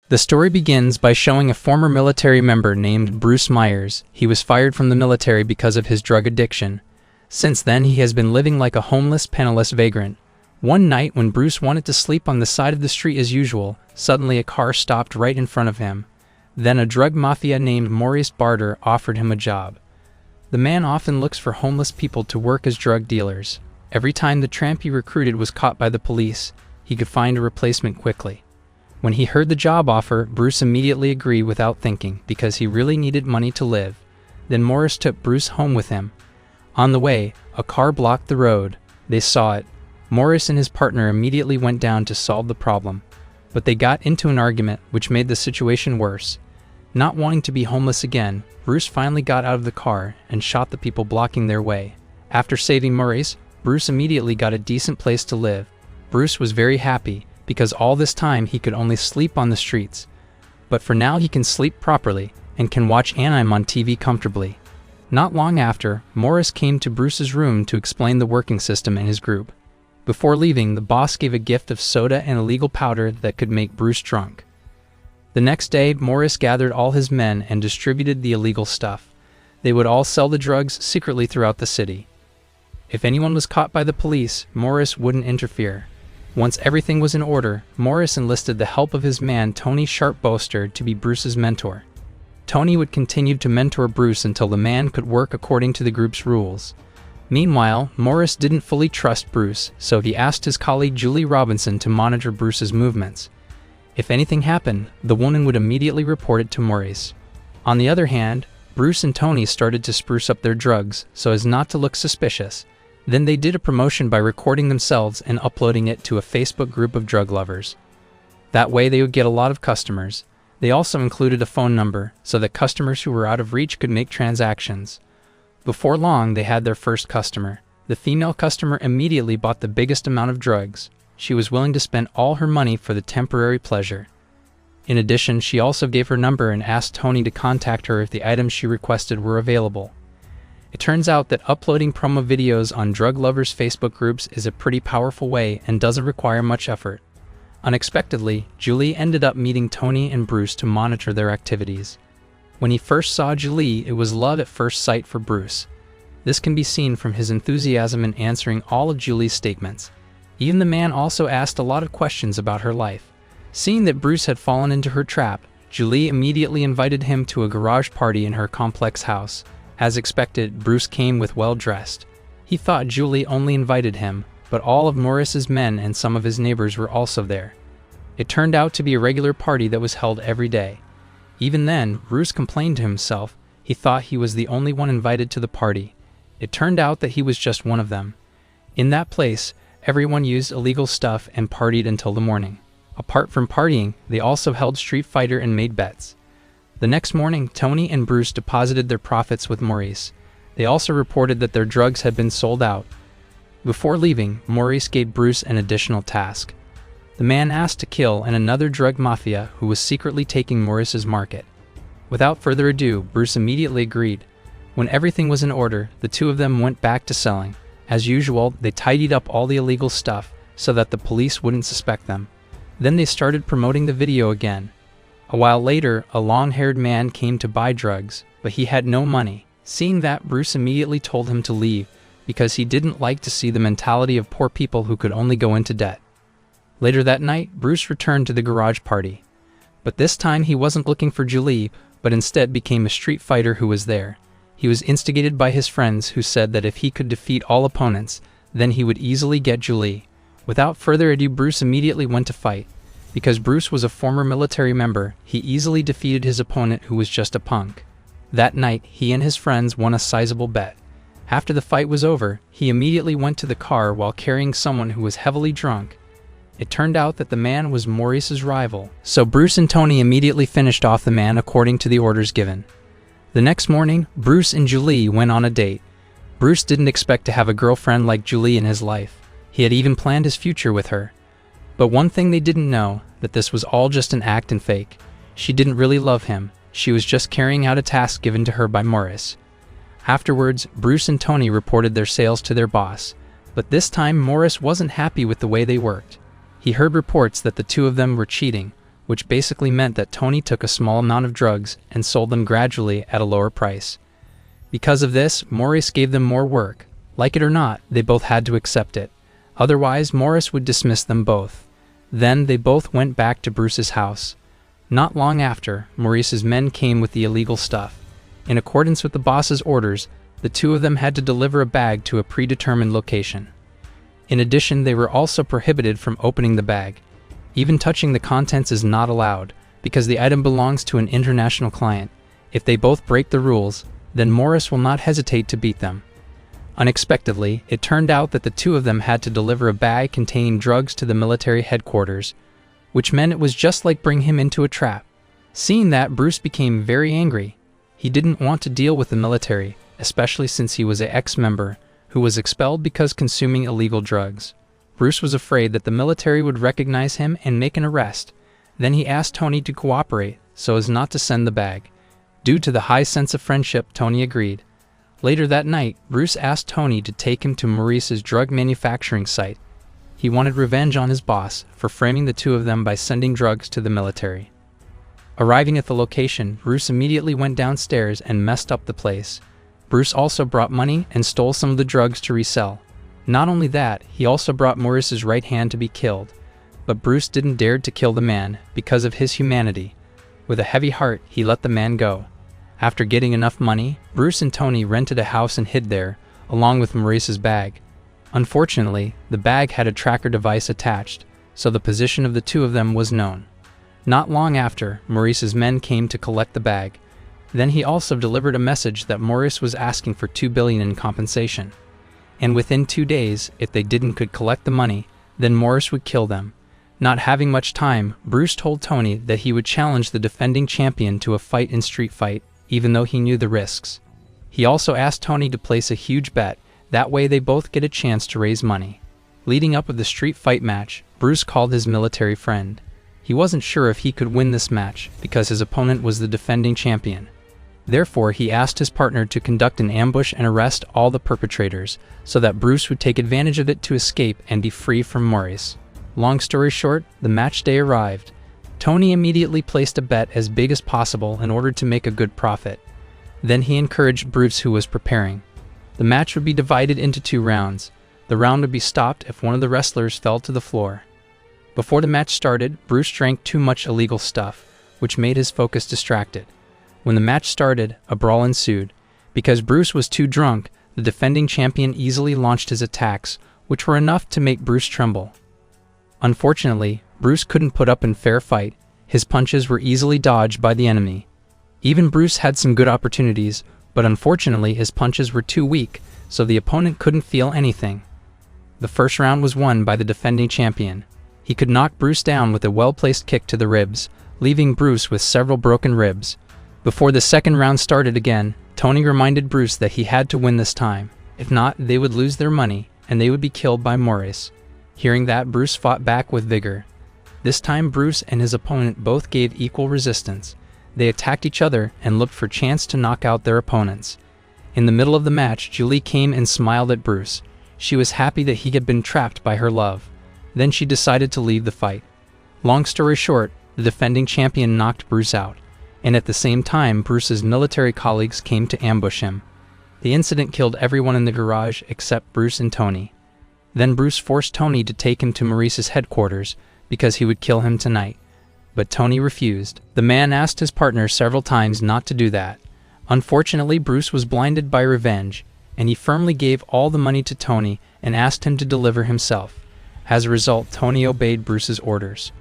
The story begins by showing a former military member named Bruce Myers. He was fired from the military because of his drug addiction. Since then, he has been living like a homeless, penniless vagrant. One night, when Bruce wanted to sleep on the side of the street as usual, suddenly a car stopped right in front of him. Then a drug mafia named Maurice Barter offered him a job. The man often looks for homeless people to work as drug dealers. Every time the tramp he recruited was caught by the police, he could find a replacement quickly. When he heard the job offer, Bruce immediately agreed without thinking because he really needed money to live. Then Maurice took Bruce home with him. On the way, a car blocked the road. They saw it. Maurice and his partner immediately went down to solve the problem. But they got into an argument which made the situation worse. Not wanting to be homeless again, Bruce finally got out of the car and shot the people blocking their way. After saving Maurice, Bruce immediately got a decent place to live. Bruce was very happy because all this time he could only sleep on the streets. But for now he can sleep properly and can watch anime on TV comfortably. Not long after, Maurice came to Bruce's room to explain the working system in his group. Before leaving, the boss gave a gift of soda and illegal powder that could make Bruce drunk. The next day, Maurice gathered all his men and distributed the illegal stuff. They would all sell the drugs secretly throughout the city. If anyone was caught by the police, Maurice wouldn't interfere. Once everything was in order, Maurice enlisted the help of his man Tony Sharpboaster to be Bruce's mentor. Tony would continue to mentor Bruce until the man could work according to the group's rules. Meanwhile, Maurice didn't fully trust Bruce, so he asked his colleague Julie Robinson to monitor Bruce's movements. If anything happened, the woman would immediately report it to Maurice. On the other hand, Bruce and Tony started to spruce up their drugs so as not to look suspicious. Then they did a promotion by recording themselves and uploading it to a Facebook group of drug lovers. That way they would get a lot of customers. They also included a phone number so that customers who were out of reach could make transactions. Before long, they had their first customer. The female customer immediately bought the biggest amount of drugs. She was willing to spend all her money for the temporary pleasure. In addition, she also gave her number and asked Tony to contact her if the items she requested were available. It turns out that uploading promo videos on drug lovers' Facebook groups is a pretty powerful way and doesn't require much effort. Unexpectedly, Julie ended up meeting Tony and Bruce to monitor their activities. When he first saw Julie, it was love at first sight for Bruce. This can be seen from his enthusiasm in answering all of Julie's statements. Even the man also asked a lot of questions about her life. Seeing that Bruce had fallen into her trap, Julie immediately invited him to a garage party in her complex house. As expected, Bruce came with well-dressed. He thought Julie only invited him, but all of Maurice's men and some of his neighbors were also there. It turned out to be a regular party that was held every day. Even then, Bruce complained to himself. He thought he was the only one invited to the party. It turned out that he was just one of them. In that place, everyone used illegal stuff and partied until the morning. Apart from partying, they also held Street Fighter and made bets. The next morning, Tony and Bruce deposited their profits with Maurice. They also reported that their drugs had been sold out. Before leaving, Maurice gave Bruce an additional task. The man asked to kill another drug mafia who was secretly taking Maurice's market. Without further ado, Bruce immediately agreed. When everything was in order, the two of them went back to selling. As usual, they tidied up all the illegal stuff so that the police wouldn't suspect them. Then they started promoting the video again. A while later, a long-haired man came to buy drugs, but he had no money. Seeing that, Bruce immediately told him to leave because he didn't like to see the mentality of poor people who could only go into debt. Later that night, Bruce returned to the garage party. But this time he wasn't looking for Julie, but instead became a street fighter who was there. He was instigated by his friends who said that if he could defeat all opponents, then he would easily get Julie. Without further ado, Bruce immediately went to fight. Because Bruce was a former military member, he easily defeated his opponent who was just a punk. That night, he and his friends won a sizable bet. After the fight was over, he immediately went to the car while carrying someone who was heavily drunk. It turned out that the man was Maurice's rival, so Bruce and Tony immediately finished off the man according to the orders given. The next morning, Bruce and Julie went on a date. Bruce didn't expect to have a girlfriend like Julie in his life. He had even planned his future with her. But one thing they didn't know, that this was all just an act and fake. She didn't really love him. She was just carrying out a task given to her by Maurice. Afterwards, Bruce and Tony reported their sales to their boss. But this time, Maurice wasn't happy with the way they worked. He heard reports that the two of them were cheating. which basically meant that Tony took a small amount of drugs and sold them gradually at a lower price. Because of this, Maurice gave them more work. Like it or not, they both had to accept it. Otherwise, Maurice would dismiss them both. Then they both went back to Bruce's house. Not long after, Maurice's men came with the illegal stuff. In accordance with the boss's orders, the two of them had to deliver a bag to a predetermined location. In addition, they were also prohibited from opening the bag. Even touching the contents is not allowed, because the item belongs to an international client. If they both break the rules, then Maurice will not hesitate to beat them. Unexpectedly, it turned out that the two of them had to deliver a bag containing drugs to the military headquarters, which meant it was just like bringing him into a trap. Seeing that, Bruce became very angry. He didn't want to deal with the military, especially since he was an ex-member who was expelled because consuming illegal drugs. Bruce was afraid that the military would recognize him and make an arrest. Then he asked Tony to cooperate so as not to send the bag. Due to the high sense of friendship, Tony agreed. Later that night, Bruce asked Tony to take him to Maurice's drug manufacturing site. He wanted revenge on his boss for framing the two of them by sending drugs to the military. Arriving at the location, Bruce immediately went downstairs and messed up the place. Bruce also brought money and stole some of the drugs to resell. Not only that, he also brought Maurice's right hand to be killed. But Bruce didn't dare to kill the man because of his humanity. With a heavy heart, he let the man go. After getting enough money, Bruce and Tony rented a house and hid there, along with Maurice's bag. Unfortunately, the bag had a tracker device attached, so the position of the two of them was known. Not long after, Maurice's men came to collect the bag. Then he also delivered a message that Maurice was asking for $2 billion in compensation. And within 2 days, if they could collect the money, then Maurice would kill them. Not having much time, Bruce told Tony that he would challenge the defending champion to a fight in street fight, even though he knew the risks. He also asked Tony to place a huge bet, that way they both get a chance to raise money. Leading up with the street fight match, Bruce called his military friend. He wasn't sure if he could win this match, because his opponent was the defending champion. Therefore, he asked his partner to conduct an ambush and arrest all the perpetrators, so that Bruce would take advantage of it to escape and be free from Maurice. Long story short, the match day arrived. Tony immediately placed a bet as big as possible in order to make a good profit. Then he encouraged Bruce, who was preparing. The match would be divided into 2 rounds. The round would be stopped if one of the wrestlers fell to the floor. Before the match started, Bruce drank too much illegal stuff, which made his focus distracted. When the match started, a brawl ensued. Because Bruce was too drunk, the defending champion easily launched his attacks, which were enough to make Bruce tremble. Unfortunately, Bruce couldn't put up a fair fight. His punches were easily dodged by the enemy. Even Bruce had some good opportunities, but unfortunately his punches were too weak, so the opponent couldn't feel anything. The first round was won by the defending champion. He could knock Bruce down with a well-placed kick to the ribs, leaving Bruce with several broken ribs. Before the second round started again, Tony reminded Bruce that he had to win this time. If not, they would lose their money, and they would be killed by Maurice. Hearing that, Bruce fought back with vigor. This time, Bruce and his opponent both gave equal resistance. They attacked each other and looked for a chance to knock out their opponents. In the middle of the match, Julie came and smiled at Bruce. She was happy that he had been trapped by her love. Then she decided to leave the fight. Long story short, the defending champion knocked Bruce out, and at the same time, Bruce's military colleagues came to ambush him. The incident killed everyone in the garage except Bruce and Tony. Then Bruce forced Tony to take him to Maurice's headquarters because he would kill him tonight. But Tony refused. The man asked his partner several times not to do that. Unfortunately, Bruce was blinded by revenge, and he firmly gave all the money to Tony and asked him to deliver himself. As a result, Tony obeyed Bruce's orders.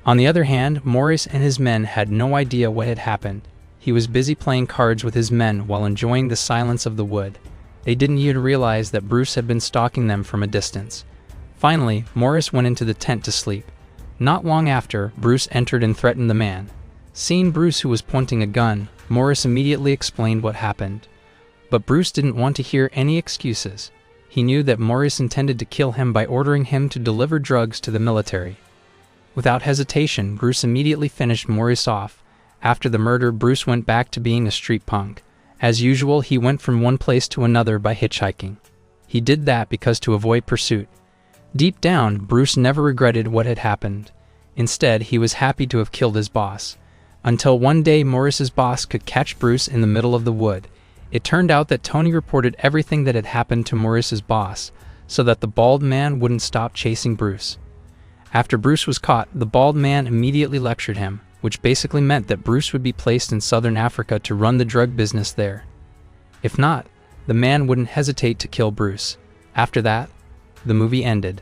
On the other hand, Maurice and his men had no idea what had happened. He was busy playing cards with his men while enjoying the silence of the wood. They didn't even realize that Bruce had been stalking them from a distance. Finally, Maurice went into the tent to sleep. Not long after, Bruce entered and threatened the man. Seeing Bruce, who was pointing a gun, Maurice immediately explained what happened. But Bruce didn't want to hear any excuses. He knew that Maurice intended to kill him by ordering him to deliver drugs to the military. Without hesitation, Bruce immediately finished Maurice off. After the murder, Bruce went back to being a street punk. As usual, he went from one place to another by hitchhiking. He did that because to avoid pursuit. Deep down, Bruce never regretted what had happened. Instead, he was happy to have killed his boss. Until one day Morris's boss could catch Bruce in the middle of the wood. It turned out that Tony reported everything that had happened to Morris's boss, so that the bald man wouldn't stop chasing Bruce. After Bruce was caught, the bald man immediately lectured him, which basically meant that Bruce would be placed in southern Africa to run the drug business there. If not, the man wouldn't hesitate to kill Bruce. After that, the movie ended.